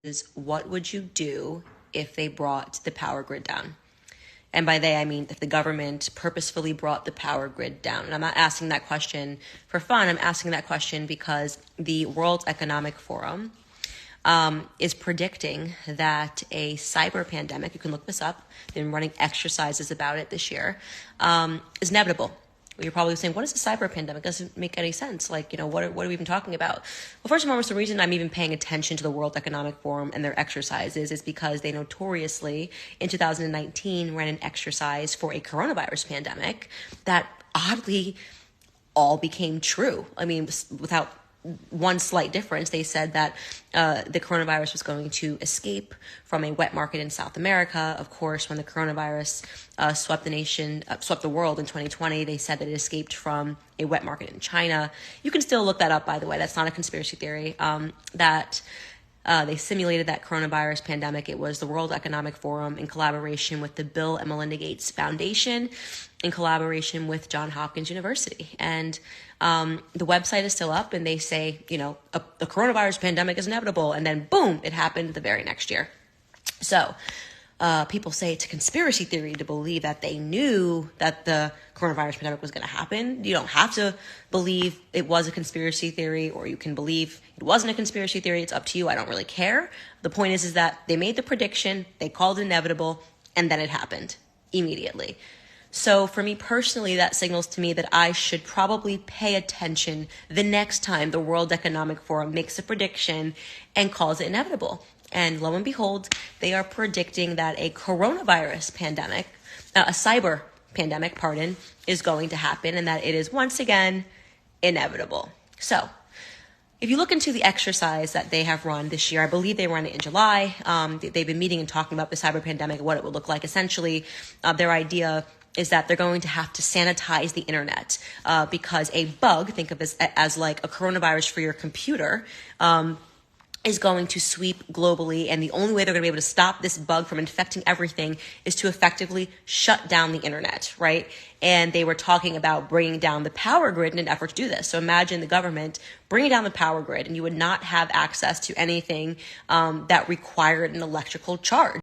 is what would you do if they brought the power grid down? And by they, I mean if the government purposefully brought the power grid down. And I'm not asking that question for fun. I'm asking that question because the World Economic Forum is predicting that a cyber pandemic, you can look this up, they've been running exercises about it this year, is inevitable. You're probably saying, what is a cyber pandemic? It doesn't make any sense. Like, what are we even talking about? Well, first and foremost, the reason I'm even paying attention to the World Economic Forum and their exercises is because they notoriously, in 2019, ran an exercise for a coronavirus pandemic that oddly all became true. I mean, without one slight difference. They said that the coronavirus was going to escape from a wet market in South America. Of course, when the coronavirus swept the world in 2020, they said that it escaped from a wet market in China. You can still look that up, by the way. That's not a conspiracy theory. They simulated that coronavirus pandemic. It was the World Economic Forum in collaboration with the Bill and Melinda Gates Foundation, in collaboration with Johns Hopkins University. And the website is still up, and they say, a coronavirus pandemic is inevitable. And then boom, it happened the very next year. So people say it's a conspiracy theory to believe that they knew that the coronavirus pandemic was going to happen. You don't have to believe it was a conspiracy theory, or you can believe it wasn't a conspiracy theory. It's up to you. I don't really care. The point is that they made the prediction, they called it inevitable, and then it happened immediately. So for me personally, that signals to me that I should probably pay attention the next time the World Economic Forum makes a prediction and calls it inevitable. And lo and behold, they are predicting that a coronavirus pandemic, a cyber pandemic, is going to happen, and that it is once again inevitable. So if you look into the exercise that they have run this year, I believe they ran it in July. They've been meeting and talking about the cyber pandemic, what it would look like. Essentially, their idea is that they're going to have to sanitize the internet because a bug, think of it as like a coronavirus for your computer, is going to sweep globally. And the only way they're going to be able to stop this bug from infecting everything is to effectively shut down the internet, right? And they were talking about bringing down the power grid in an effort to do this. So imagine the government bringing down the power grid, and you would not have access to anything that required an electrical charge.